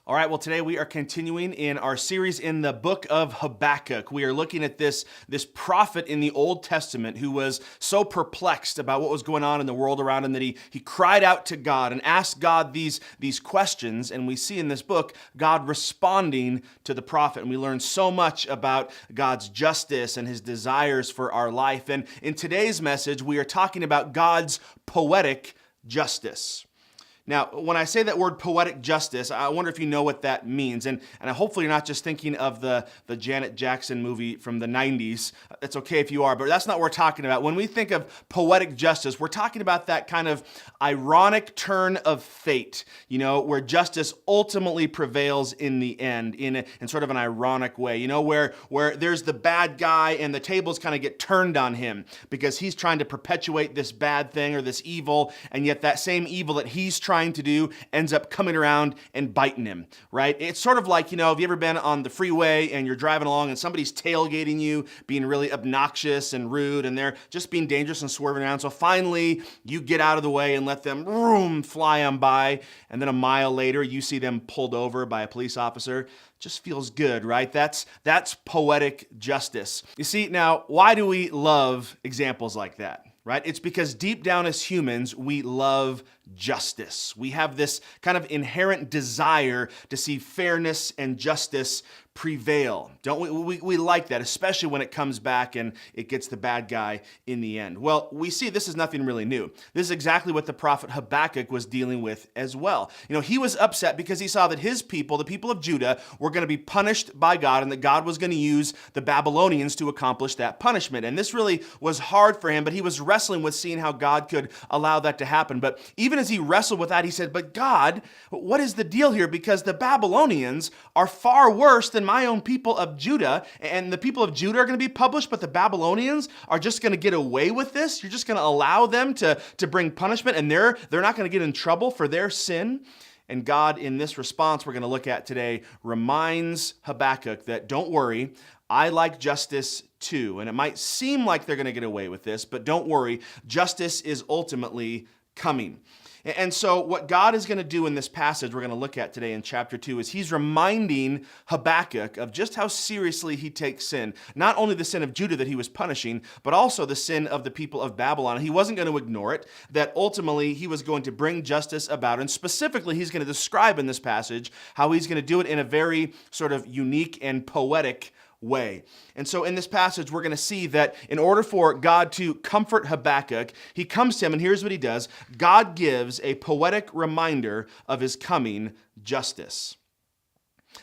All right, well, today we are continuing in our series in the book of Habakkuk. We are looking at this prophet in the Old Testament who was so perplexed about what was going on in the world around him that he cried out to God and asked God these questions. And we see in this book God responding to the prophet. And we learn so much about God's justice and his desires for our life. And in today's message, we are talking about God's poetic justice. Now, when I say that word poetic justice, I wonder if you know what that means. And hopefully you're not just thinking of the Janet Jackson movie from the 90s. It's okay if you are, but that's not what we're talking about. When we think of poetic justice, we're talking about that kind of ironic turn of fate, where justice ultimately prevails in the end in sort of an ironic way, where there's the bad guy and the tables kind of get turned on him because he's trying to perpetuate this bad thing or this evil, and yet that same evil that he's trying to do ends up coming around and biting him, right? It's sort of like, have you ever been on the freeway and you're driving along and somebody's tailgating you, being really obnoxious and rude, and they're just being dangerous and swerving around. So finally, you get out of the way and let them fly on by, and then a mile later, you see them pulled over by a police officer. Just feels good, right? That's poetic justice. You see, now, why do we love examples like that? Right? It's because deep down as humans, we love justice. We have this kind of inherent desire to see fairness and justice prevail. Don't we? We like that, especially when it comes back and it gets the bad guy in the end. Well, we see this is nothing really new. This is exactly what the prophet Habakkuk was dealing with as well. He was upset because he saw that his people, the people of Judah, were going to be punished by God and that God was going to use the Babylonians to accomplish that punishment. And this really was hard for him, but he was wrestling with seeing how God could allow that to happen. But even as he wrestled with that, he said, but God, what is the deal here? Because the Babylonians are far worse than my own people of Judah, and the people of Judah are going to be published, but the Babylonians are just going to get away with this. You're just going to allow them to bring punishment, and they're not going to get in trouble for their sin. And God, in this response we're going to look at today, reminds Habakkuk that don't worry, I like justice too. And it might seem like they're going to get away with this, but don't worry, justice is ultimately coming. And so what God is going to do in this passage we're going to look at today in chapter 2 is he's reminding Habakkuk of just how seriously he takes sin. Not only the sin of Judah that he was punishing, but also the sin of the people of Babylon. He wasn't going to ignore it, that ultimately he was going to bring justice about. And specifically, he's going to describe in this passage how he's going to do it in a very sort of unique and poetic way. And so in this passage, we're going to see that in order for God to comfort Habakkuk, he comes to him, and here's what he does. God gives a poetic reminder of his coming justice.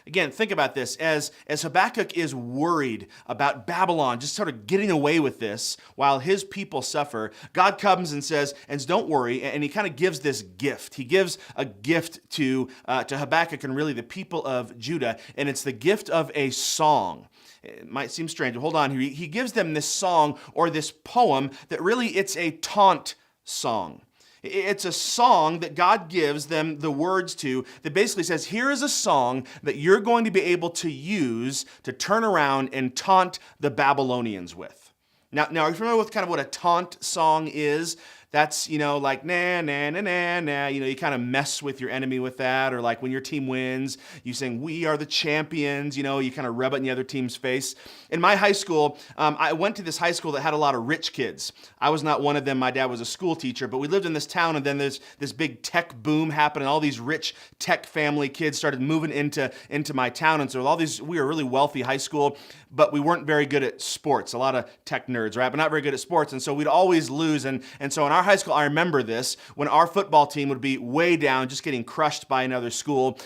Again, think about this. As Habakkuk is worried about Babylon just sort of getting away with this while his people suffer, God comes and says, and don't worry, and he kind of gives this gift. He gives a gift to Habakkuk and really the people of Judah, and it's the gift of a song. It might seem strange, but hold on here. He gives them this song or this poem that really it's a taunt song. It's a song that God gives them the words to that basically says, here is a song that you're going to be able to use to turn around and taunt the Babylonians with. Now, are you familiar with kind of what a taunt song is? That's, like, nah, nah, nah, nah, nah. You kind of mess with your enemy with that. Or like when your team wins, you sing, we are the champions. You kind of rub it in the other team's face. In my high school, I went to this high school that had a lot of rich kids. I was not one of them. My dad was a school teacher. But we lived in this town, and then there's this big tech boom happened, and all these rich tech family kids started moving into my town. And so we were a really wealthy high school, but we weren't very good at sports. A lot of tech nerds, right? But not very good at sports. And so we'd always lose. And so in our high school, I remember this, when our football team would be way down, just getting crushed by another school.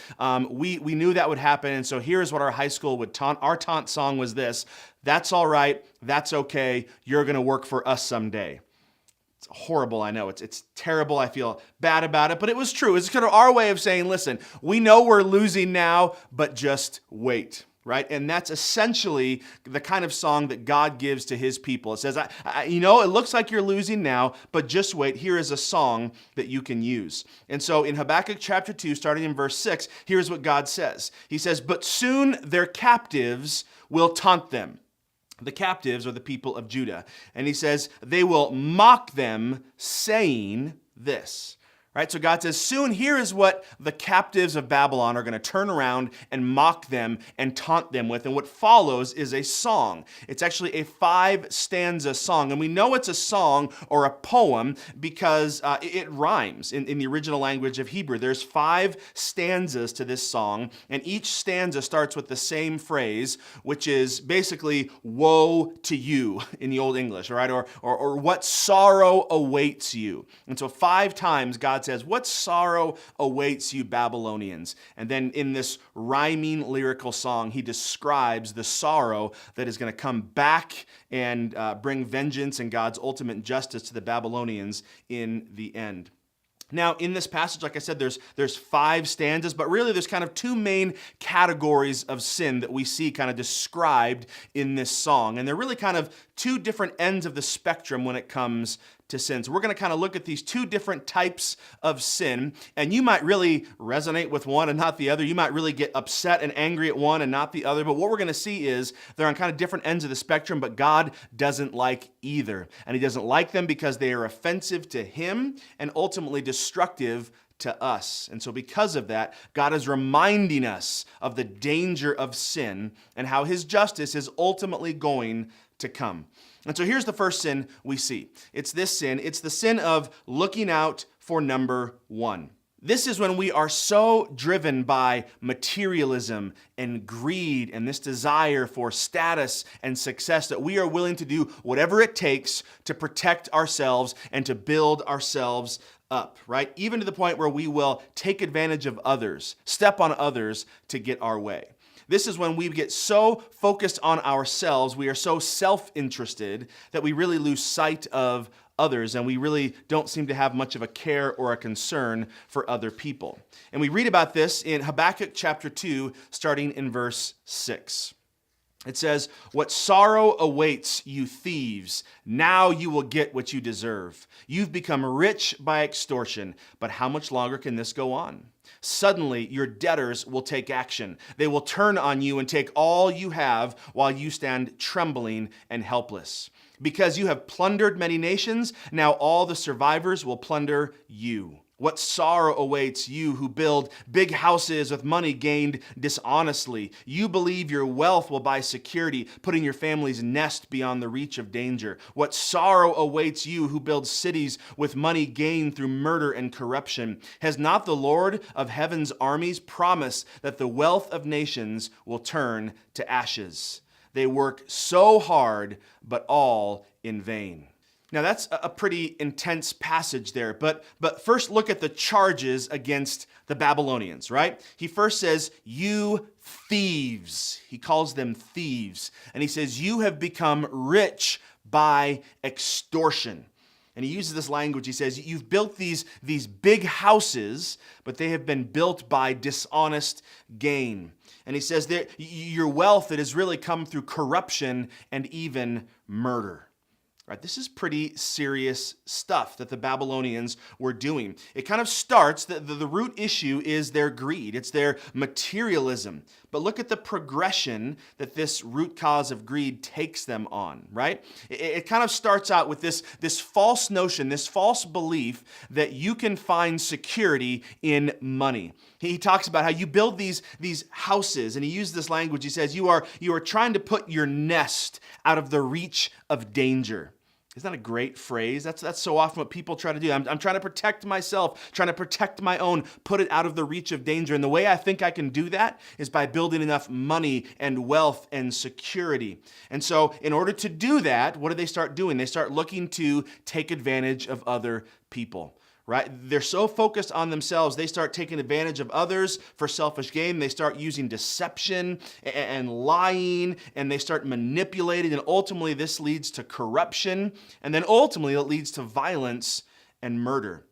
We knew that would happen, and so here's what our high school would taunt. Our taunt song was this: that's all right, that's okay, you're going to work for us someday. It's horrible, I know. It's terrible. I feel bad about it, but it was true. It's kind of our way of saying, listen, we know we're losing now, but just wait. Right? And that's essentially the kind of song that God gives to his people. It says, it looks like you're losing now, but just wait. Here is a song that you can use. And so in Habakkuk chapter 2, starting in verse 6, here's what God says. He says, but soon their captives will taunt them. The captives are the people of Judah. And he says, they will mock them, saying this. Right? So God says, soon here is what the captives of Babylon are going to turn around and mock them and taunt them with. And what follows is a song. It's actually a 5-stanza song. And we know it's a song or a poem because it rhymes in the original language of Hebrew. There's 5 stanzas to this song, and each stanza starts with the same phrase, which is basically, woe to you in the Old English, right? Or what sorrow awaits you. And so 5 times God says, what sorrow awaits you, Babylonians? And then in this rhyming lyrical song, he describes the sorrow that is going to come back and bring vengeance and God's ultimate justice to the Babylonians in the end. Now, in this passage, like I said, there's 5 stanzas, but really there's kind of 2 main categories of sin that we see kind of described in this song. And they're really kind of 2 different ends of the spectrum when it comes to sin. So we're going to kind of look at these 2 different types of sin, and you might really resonate with one and not the other. You might really get upset and angry at one and not the other. But what we're going to see is they're on kind of different ends of the spectrum, but God doesn't like either. And he doesn't like them because they are offensive to him and ultimately destructive to us. And so because of that, God is reminding us of the danger of sin and how his justice is ultimately going to come. And so here's the first sin we see. It's this sin. It's the sin of looking out for number 1. This is when we are so driven by materialism and greed and this desire for status and success that we are willing to do whatever it takes to protect ourselves and to build ourselves up, right? Even to the point where we will take advantage of others, step on others to get our way. This is when we get so focused on ourselves, we are so self-interested that we really lose sight of others, and we really don't seem to have much of a care or a concern for other people. And we read about this in Habakkuk chapter 2, starting in verse 6. It says, what sorrow awaits you thieves, now you will get what you deserve. You've become rich by extortion, but how much longer can this go on? Suddenly, your debtors will take action. They will turn on you and take all you have while you stand trembling and helpless. Because you have plundered many nations, now all the survivors will plunder you. What sorrow awaits you who build big houses with money gained dishonestly. You believe your wealth will buy security, putting your family's nest beyond the reach of danger. What sorrow awaits you who build cities with money gained through murder and corruption. Has not the Lord of heaven's armies promised that the wealth of nations will turn to ashes? They work so hard, but all in vain. Now that's a pretty intense passage there, but first look at the charges against the Babylonians, right? He first says, you thieves. He calls them thieves. And he says, you have become rich by extortion. And he uses this language. He says, you've built these big houses, but they have been built by dishonest gain. And he says that your wealth that has really come through corruption and even murder. Right, this is pretty serious stuff that the Babylonians were doing. It kind of starts, the root issue is their greed. It's their materialism. But look at the progression that this root cause of greed takes them on, right? It kind of starts out with this false notion, this false belief that you can find security in money. He talks about how you build these houses, and he used this language. He says, you are trying to put your nest out of the reach of danger. Isn't that a great phrase? That's so often what people try to do. I'm trying to protect myself, trying to protect my own, put it out of the reach of danger. And the way I think I can do that is by building enough money and wealth and security. And so in order to do that, what do they start doing? They start looking to take advantage of other people. Right? They're so focused on themselves, they start taking advantage of others for selfish gain. They start using deception and lying, and they start manipulating, and ultimately this leads to corruption, and then ultimately it leads to violence and murder.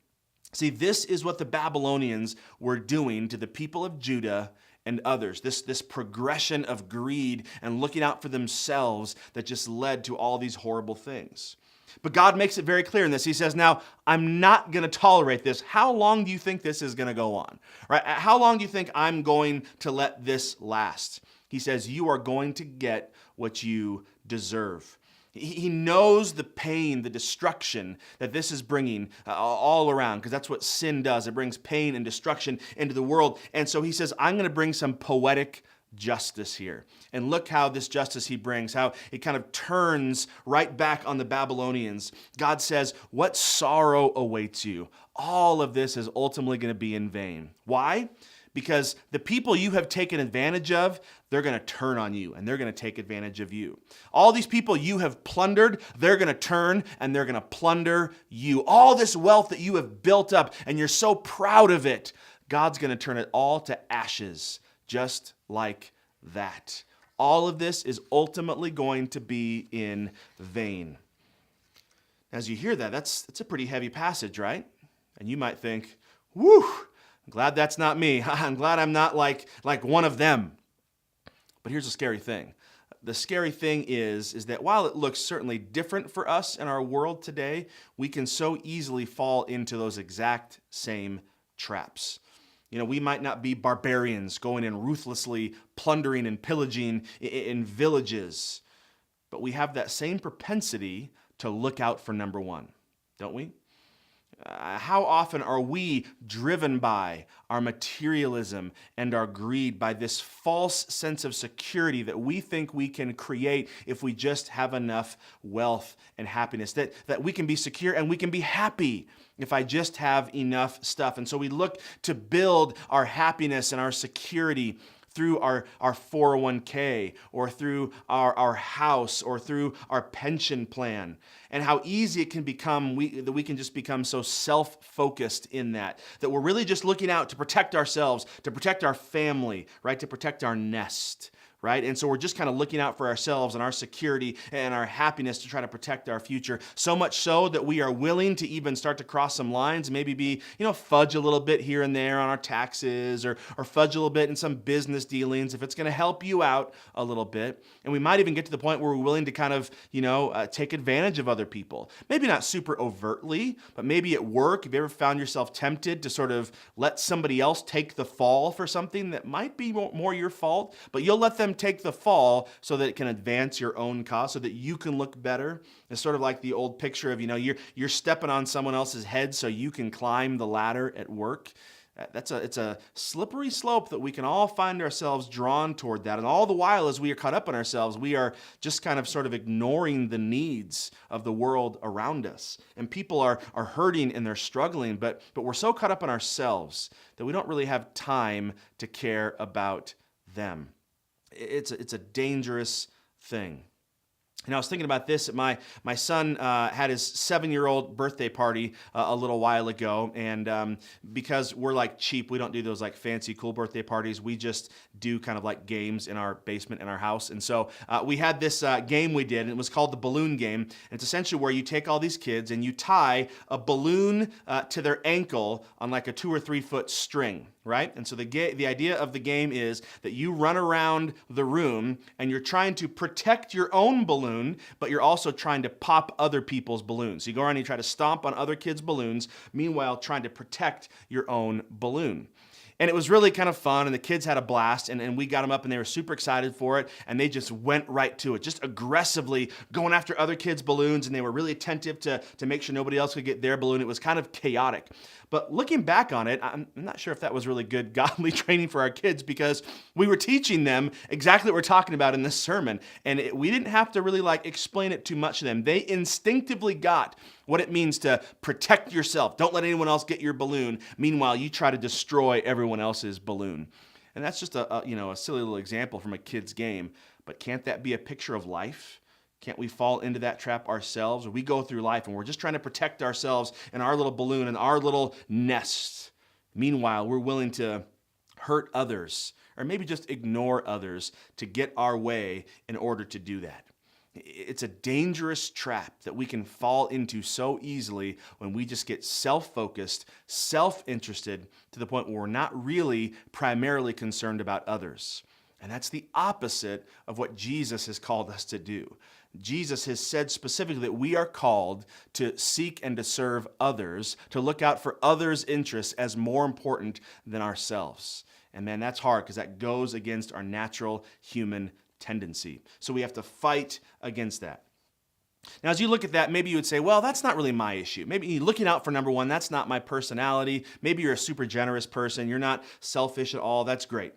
See, this is what the Babylonians were doing to the people of Judah and others. This progression of greed and looking out for themselves that just led to all these horrible things. But God makes it very clear in this. He says, now, I'm not going to tolerate this. How long do you think this is going to go on? Right? How long do you think I'm going to let this last? He says, you are going to get what you deserve. He knows the pain, the destruction that this is bringing all around, because that's what sin does. It brings pain and destruction into the world. And so he says, I'm going to bring some poetic justice here. And look how this justice he brings, how it kind of turns right back on the Babylonians. God says, what sorrow awaits you? All of this is ultimately going to be in vain. Why? Because the people you have taken advantage of, they're going to turn on you and they're going to take advantage of you. All these people you have plundered, they're going to turn and they're going to plunder you. All this wealth that you have built up and you're so proud of it, God's going to turn it all to ashes, just like that. All of this is ultimately going to be in vain. As you hear that, that's a pretty heavy passage, right? And you might think, whew, I'm glad that's not me. I'm glad I'm not like one of them. But here's the scary thing. The scary thing is that while it looks certainly different for us in our world today, we can so easily fall into those exact same traps. You know, we might not be barbarians going in ruthlessly plundering and pillaging in villages, but we have that same propensity to look out for number one, don't we? How often are we driven by our materialism and our greed, by this false sense of security that we think we can create if we just have enough wealth and happiness, that we can be secure and we can be happy if I just have enough stuff. And so we look to build our happiness and our security through our 401k or through our house or through our pension plan, and how easy it can become that we can just become so self-focused in that we're really just looking out to protect ourselves, to protect our family, right? To protect our nest, right? And so we're just kind of looking out for ourselves and our security and our happiness to try to protect our future. So much so that we are willing to even start to cross some lines, maybe be, fudge a little bit here and there on our taxes or fudge a little bit in some business dealings if it's going to help you out a little bit. And we might even get to the point where we're willing to kind of, take advantage of other people. Maybe not super overtly, but maybe at work. Have you ever found yourself tempted to sort of let somebody else take the fall for something that might be more your fault, but you'll let them take the fall so that it can advance your own cause, so that you can look better? It's sort of like the old picture of, you're stepping on someone else's head so you can climb the ladder at work. It's a slippery slope that we can all find ourselves drawn toward that. And all the while, as we are caught up in ourselves, we are just kind of sort of ignoring the needs of the world around us. And people are hurting and they're struggling, but we're so caught up in ourselves that we don't really have time to care about them. It's a dangerous thing. And I was thinking about this. My son had his 7-year-old birthday party a little while ago, and because we're like cheap, we don't do those like fancy cool birthday parties. We just do kind of like games in our basement in our house. And so we had this game we did, and it was called the balloon game. And it's essentially where you take all these kids and you tie a balloon to their ankle on like a 2 or 3 foot string. Right? And so the idea of the game is that you run around the room and you're trying to protect your own balloon, but you're also trying to pop other people's balloons. So you go around and you try to stomp on other kids' balloons, meanwhile trying to protect your own balloon. And it was really kind of fun, and the kids had a blast, and we got them up, and they were super excited for it, and they just went right to it, just aggressively going after other kids' balloons, and they were really attentive to make sure nobody else could get their balloon. It was kind of chaotic. But looking back on it, I'm not sure if that was really good godly training for our kids, because we were teaching them exactly what we're talking about in this sermon, and we didn't have to really explain it too much to them. They instinctively got what it means to protect yourself. Don't let anyone else get your balloon. Meanwhile, you try to destroy everyone else's balloon. And that's just a silly little example from a kid's game. But can't that be a picture of life? Can't we fall into that trap ourselves? We go through life and we're just trying to protect ourselves and our little balloon and our little nest. Meanwhile, we're willing to hurt others or maybe just ignore others to get our way in order to do that. It's a dangerous trap that we can fall into so easily when we just get self-focused, self-interested to the point where we're not really primarily concerned about others. And that's the opposite of what Jesus has called us to do. Jesus has said specifically that we are called to seek and to serve others, to look out for others' interests as more important than ourselves. And man, that's hard because that goes against our natural human tendency. So we have to fight against that. Now, as you look at that, maybe you would say, well, that's not really my issue. Maybe looking out for number one, that's not my personality. Maybe you're a super generous person. You're not selfish at all. That's great.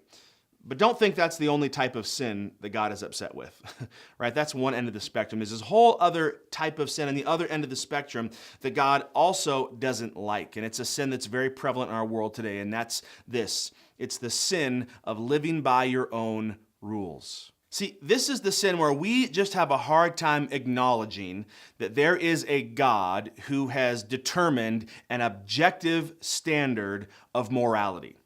But don't think that's the only type of sin that God is upset with, right? That's one end of the spectrum. There's this whole other type of sin on the other end of the spectrum that God also doesn't like. And it's a sin that's very prevalent in our world today, and that's this. It's the sin of living by your own rules. See, this is the sin where we just have a hard time acknowledging that there is a God who has determined an objective standard of morality,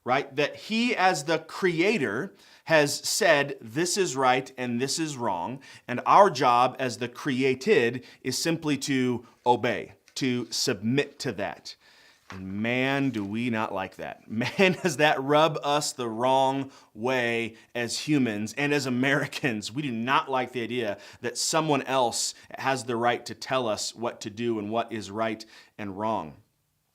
right? That he, as the creator, has said this is right and this is wrong, and our job as the created is simply to obey, to submit to that. And man, do we not like that. Man, does that rub us the wrong way as humans and as Americans. We do not like the idea that someone else has the right to tell us what to do and what is right and wrong.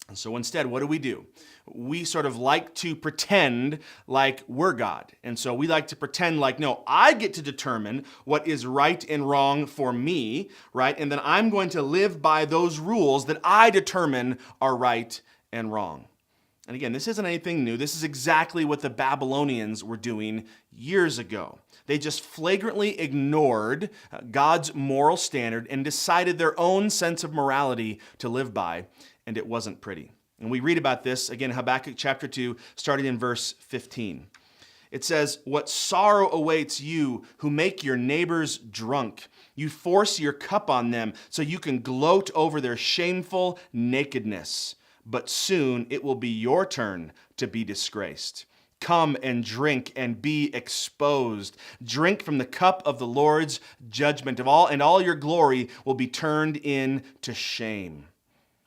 And so instead, what do? We sort of like to pretend like we're God. And so we like to pretend like, no, I get to determine what is right and wrong for me, right? And then I'm going to live by those rules that I determine are right and wrong. And again, this isn't anything new. This is exactly what the Babylonians were doing years ago. They just flagrantly ignored God's moral standard and decided their own sense of morality to live by, and it wasn't pretty. And we read about this, again, Habakkuk chapter 2, starting in verse 15. It says, "What sorrow awaits you who make your neighbors drunk. You force your cup on them so you can gloat over their shameful nakedness. But soon it will be your turn to be disgraced. Come and drink and be exposed. Drink from the cup of the Lord's judgment and all your glory will be turned into shame.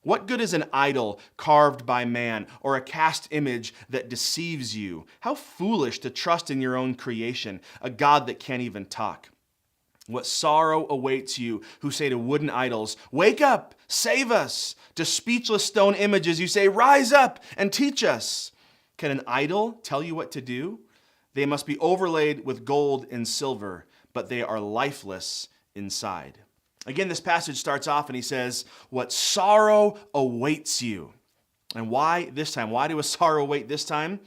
What good is an idol carved by man or a cast image that deceives you? How foolish to trust in your own creation, a God that can't even talk. What sorrow awaits you who say to wooden idols, 'Wake up, save us.' To speechless stone images you say, 'Rise up and teach us.' Can an idol tell you what to do? They must be overlaid with gold and silver, but they are lifeless inside." Again, this passage starts off and he says, "What sorrow awaits you." And why this time? Why do a sorrow await this time?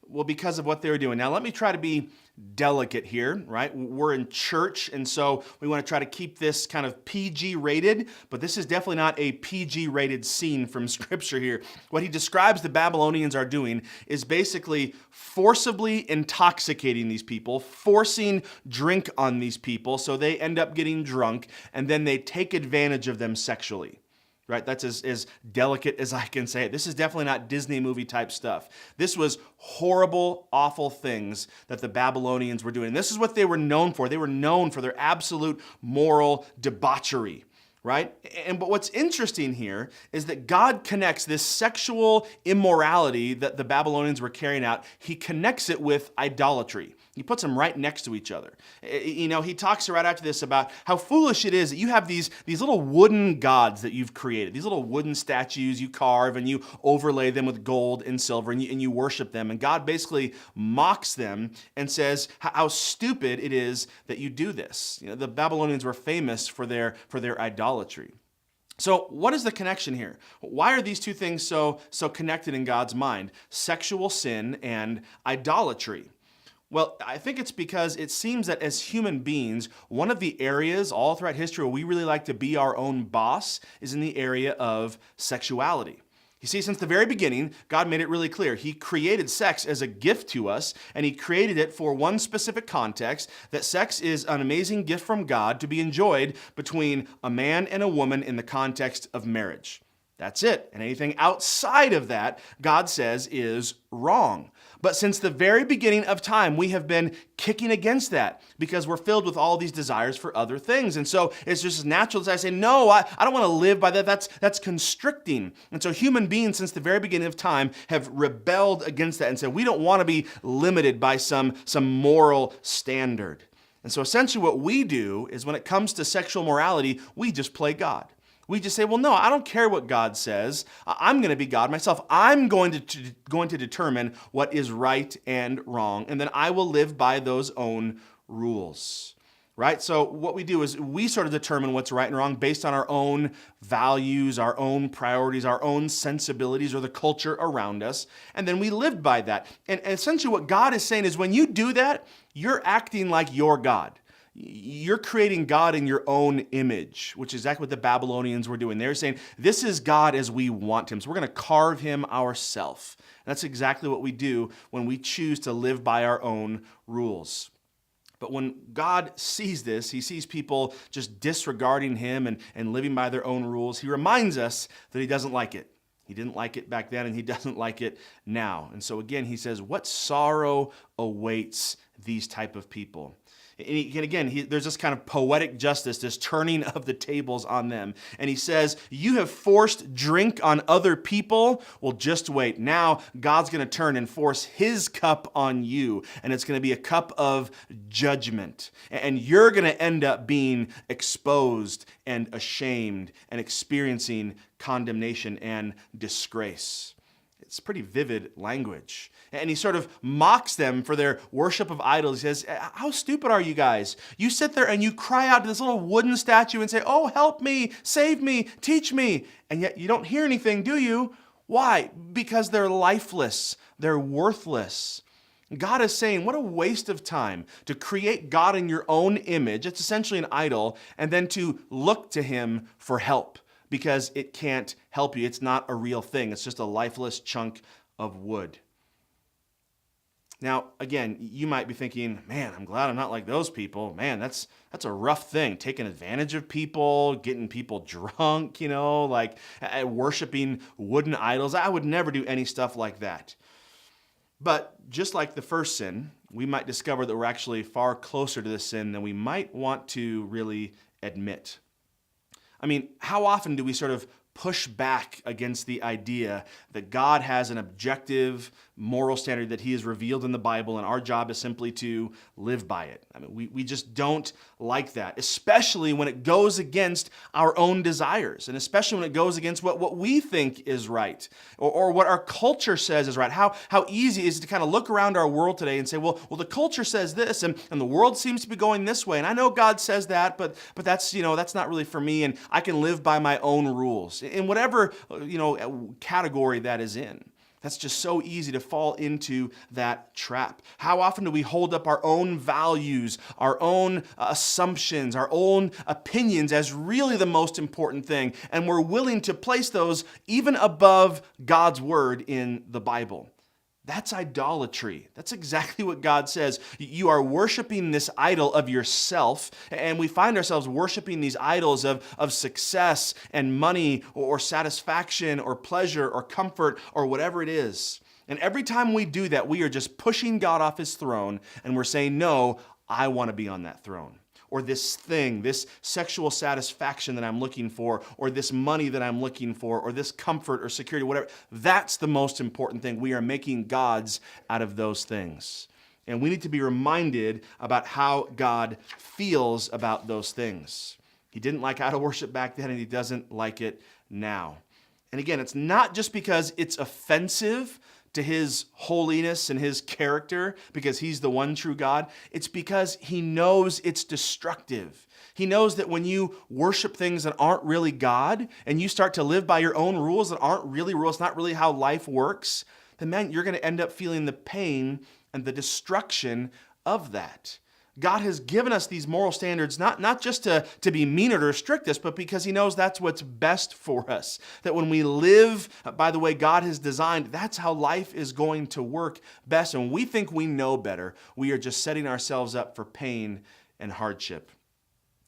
Well, because of what they were doing. Now, let me try to be delicate here, right? We're in church, and so we want to try to keep this kind of PG rated, but this is definitely not a PG rated scene from Scripture here. What he describes the Babylonians are doing is basically forcibly intoxicating these people, forcing drink on these people so they end up getting drunk, and then they take advantage of them sexually. Right? That's as delicate as I can say it. This is definitely not Disney movie type stuff. This was horrible, awful things that the Babylonians were doing. And this is what they were known for. They were known for their absolute moral debauchery. Right? But what's interesting here is that God connects this sexual immorality that the Babylonians were carrying out, he connects it with idolatry. He puts them right next to each other. You know, he talks right after this about how foolish it is that you have these little wooden gods that you've created, these little wooden statues you carve and you overlay them with gold and silver and you worship them. And God basically mocks them and says how stupid it is that you do this. You know, the Babylonians were famous for their idolatry. So what is the connection here? Why are these two things so connected in God's mind? Sexual sin and idolatry. Well, I think it's because it seems that as human beings, one of the areas all throughout history where we really like to be our own boss is in the area of sexuality. You see, since the very beginning, God made it really clear. He created sex as a gift to us, and he created it for one specific context, that sex is an amazing gift from God to be enjoyed between a man and a woman in the context of marriage. That's it. And anything outside of that, God says, is wrong. But since the very beginning of time, we have been kicking against that because we're filled with all these desires for other things. And so it's just as natural as I say, no, I don't want to live by that. That's constricting. And so human beings, since the very beginning of time, have rebelled against that and said, we don't want to be limited by some moral standard. And so essentially what we do is when it comes to sexual morality, we just play God. We just say, well, no, I don't care what God says. I'm going to be God myself. I'm going to determine what is right and wrong, and then I will live by those own rules. right? So what we do is we sort of determine what's right and wrong based on our own values, our own priorities, our own sensibilities, or the culture around us, and then we live by that. And essentially what God is saying is when you do that, you're acting like your God. You're creating God in your own image, which is exactly what the Babylonians were doing. They're saying, this is God as we want him, so we're going to carve him ourselves. That's exactly what we do when we choose to live by our own rules. But when God sees this, he sees people just disregarding him and living by their own rules, he reminds us that he doesn't like it. He didn't like it back then, and he doesn't like it now. And so again, he says, what sorrow awaits these type of people? And again, there's this kind of poetic justice, this turning of the tables on them. And he says, you have forced drink on other people. Well, just wait. Now God's going to turn and force his cup on you. And it's going to be a cup of judgment. And you're going to end up being exposed and ashamed and experiencing condemnation and disgrace. It's pretty vivid language. And he sort of mocks them for their worship of idols. He says, how stupid are you guys? You sit there and you cry out to this little wooden statue and say, oh, help me, save me, teach me. And yet you don't hear anything, do you? Why? Because they're lifeless. They're worthless. God is saying, what a waste of time to create God in your own image. It's essentially an idol. And then to look to him for help. Because it can't help you. It's not a real thing. It's just a lifeless chunk of wood. Now, again, you might be thinking, man, I'm glad I'm not like those people. Man, that's a rough thing. Taking advantage of people, getting people drunk, like worshiping wooden idols. I would never do any stuff like that. But just like the first sin, we might discover that we're actually far closer to this sin than we might want to really admit. I mean, how often do we sort of push back against the idea that God has an objective moral standard that he has revealed in the Bible, and our job is simply to live by it? I mean, we just don't like that, especially when it goes against our own desires, and especially when it goes against what we think is right, or what our culture says is right. How easy is it to kind of look around our world today and say, well, the culture says this, and the world seems to be going this way, and I know God says that, but that's, that's not really for me, and I can live by my own rules, in whatever, category that is in. That's just so easy to fall into that trap. How often do we hold up our own values, our own assumptions, our own opinions as really the most important thing, and we're willing to place those even above God's word in the Bible? That's idolatry. That's exactly what God says. You are worshiping this idol of yourself, and we find ourselves worshiping these idols of success and money or satisfaction or pleasure or comfort or whatever it is. And every time we do that, we are just pushing God off his throne, and we're saying, no, I want to be on that throne. Or this thing, this sexual satisfaction that I'm looking for, or this money that I'm looking for, or this comfort or security, whatever. That's the most important thing. We are making gods out of those things. And we need to be reminded about how God feels about those things. He didn't like idol worship back then, and he doesn't like it now. And again, it's not just because it's offensive to his holiness and his character, because he's the one true God. It's because he knows it's destructive. He knows that when you worship things that aren't really God, and you start to live by your own rules that aren't really rules, not really how life works, then man, you're going to end up feeling the pain and the destruction of that. God has given us these moral standards not just to be mean or to restrict us, but because he knows that's what's best for us. That when we live by the way God has designed, that's how life is going to work best. And we think we know better. We are just setting ourselves up for pain and hardship.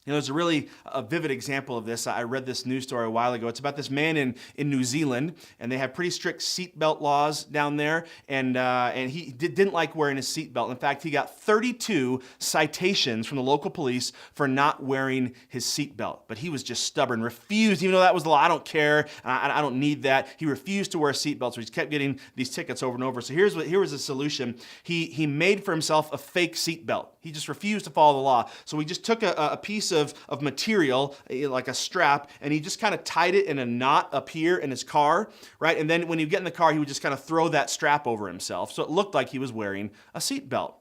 There's a vivid example of this. I read this news story a while ago. It's about this man in New Zealand, and they have pretty strict seatbelt laws down there, and he didn't like wearing his seatbelt. In fact, he got 32 citations from the local police for not wearing his seatbelt. But he was just stubborn, refused, even though that was the law. I don't care, I don't need that. He refused to wear a seatbelt, so he kept getting these tickets over and over. So here was a solution. He made for himself a fake seatbelt. He just refused to follow the law. So he just took a piece of material, like a strap, and he just kind of tied it in a knot up here in his car, right? And then when he'd get in the car, he would just kind of throw that strap over himself. So it looked like he was wearing a seatbelt.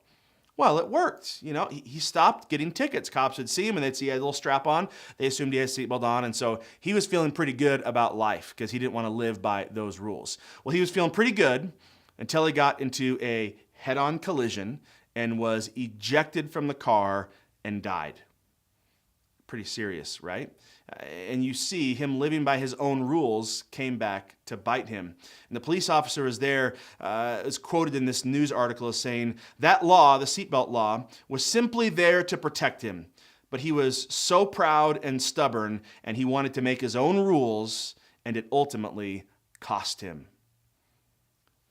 Well, it worked. He stopped getting tickets. Cops would see him and they'd see he had a little strap on. They assumed he had a seatbelt on. And so he was feeling pretty good about life because he didn't want to live by those rules. Well, he was feeling pretty good until he got into a head-on collision and was ejected from the car and died. Pretty serious, right? And you see him living by his own rules came back to bite him. And the police officer was there, is quoted in this news article as saying, that law, the seatbelt law, was simply there to protect him. But he was so proud and stubborn, and he wanted to make his own rules, and it ultimately cost him.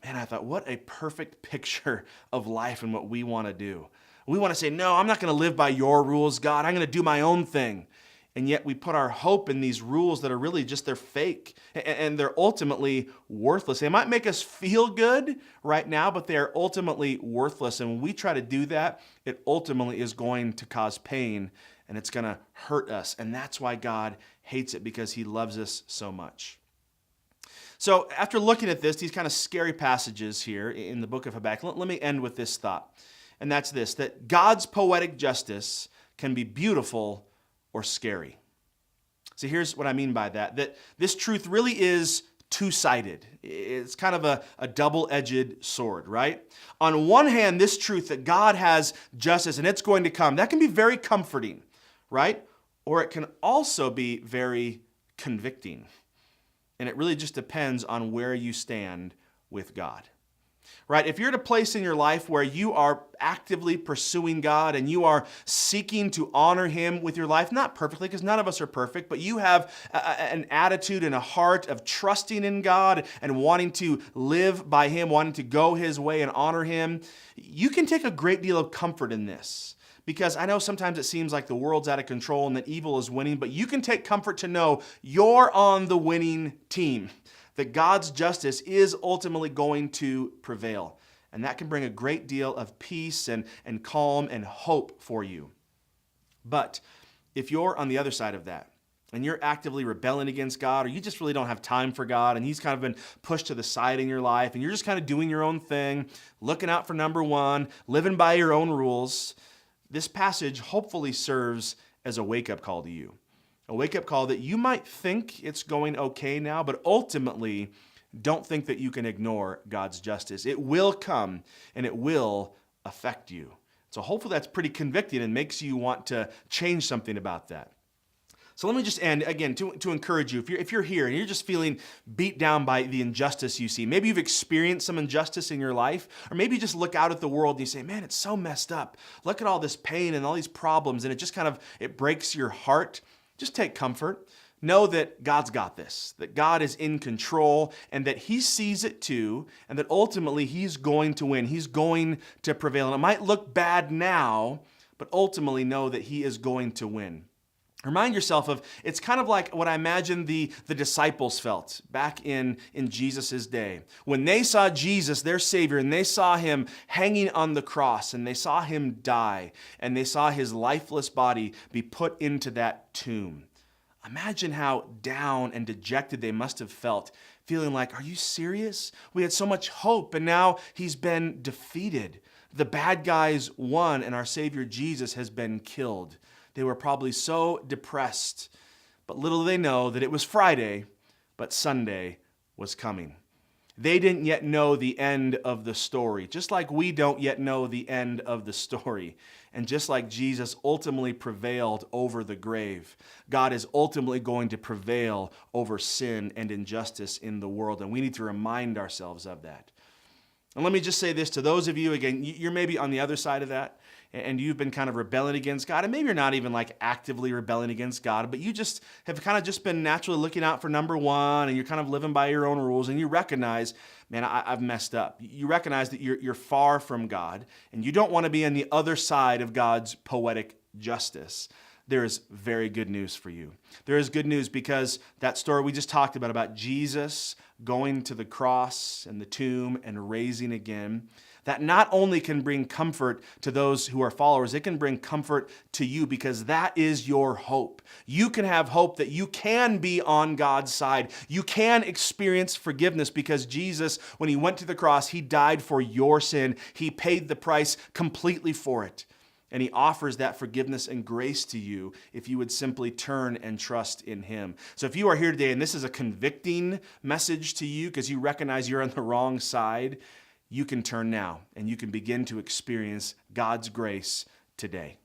Man, I thought, what a perfect picture of life and what we want to do. We want to say, no, I'm not going to live by your rules, God. I'm going to do my own thing. And yet we put our hope in these rules that are really just, they're fake. And they're ultimately worthless. They might make us feel good right now, but they are ultimately worthless. And when we try to do that, it ultimately is going to cause pain and it's going to hurt us. And that's why God hates it, because he loves us so much. So after looking at these kind of scary passages here in the book of Habakkuk, let me end with this thought. And that's this, that God's poetic justice can be beautiful or scary. So here's what I mean by that this truth really is two-sided. It's kind of a double-edged sword, right? On one hand, this truth that God has justice and it's going to come, that can be very comforting, right? Or it can also be very convicting. And it really just depends on where you stand with God. Right? If you're at a place in your life where you are actively pursuing God and you are seeking to honor him with your life, not perfectly, because none of us are perfect, but you have an attitude and a heart of trusting in God and wanting to live by him, wanting to go his way and honor him, you can take a great deal of comfort in this. Because I know sometimes it seems like the world's out of control and that evil is winning, but you can take comfort to know you're on the winning team. That God's justice is ultimately going to prevail. And that can bring a great deal of peace and calm and hope for you. But if you're on the other side of that, and you're actively rebelling against God, or you just really don't have time for God, and he's kind of been pushed to the side in your life, and you're just kind of doing your own thing, looking out for number one, living by your own rules, this passage hopefully serves as a wake-up call to you. A wake-up call that you might think it's going okay now, but ultimately don't think that you can ignore God's justice. It will come and it will affect you. So hopefully that's pretty convicting and makes you want to change something about that. So let me just end, again, to encourage you. If you're here and you're just feeling beat down by the injustice you see, maybe you've experienced some injustice in your life, or maybe you just look out at the world and you say, man, it's so messed up. Look at all this pain and all these problems, and it just it breaks your heart. Just take comfort. Know that God's got this, that God is in control, and that he sees it too, and that ultimately he's going to win. He's going to prevail. And it might look bad now, but ultimately know that he is going to win. Remind yourself of, it's kind of like what I imagine the disciples felt back in Jesus' day. When they saw Jesus, their Savior, and they saw him hanging on the cross, and they saw him die, and they saw his lifeless body be put into that tomb. Imagine how down and dejected they must have felt, feeling like, are you serious? We had so much hope, and now he's been defeated. The bad guys won, and our Savior Jesus has been killed. They were probably so depressed, but little did they know that it was Friday, but Sunday was coming. They didn't yet know the end of the story, just like we don't yet know the end of the story. And just like Jesus ultimately prevailed over the grave, God is ultimately going to prevail over sin and injustice in the world, and we need to remind ourselves of that. And let me just say this to those of you, again, you're maybe on the other side of that, and you've been kind of rebelling against God, and maybe you're not even like actively rebelling against God, but you just have kind of just been naturally looking out for number one, and you're kind of living by your own rules, and you recognize, man, I've messed up. You recognize that you're far from God, and you don't want to be on the other side of God's poetic justice. there is very good news for you. There is good news because that story we just talked about Jesus going to the cross and the tomb and raising again, that not only can bring comfort to those who are followers, it can bring comfort to you because that is your hope. You can have hope that you can be on God's side. You can experience forgiveness because Jesus, when he went to the cross, he died for your sin. He paid the price completely for it. And he offers that forgiveness and grace to you if you would simply turn and trust in him. So if you are here today and this is a convicting message to you because you recognize you're on the wrong side, you can turn now and you can begin to experience God's grace today.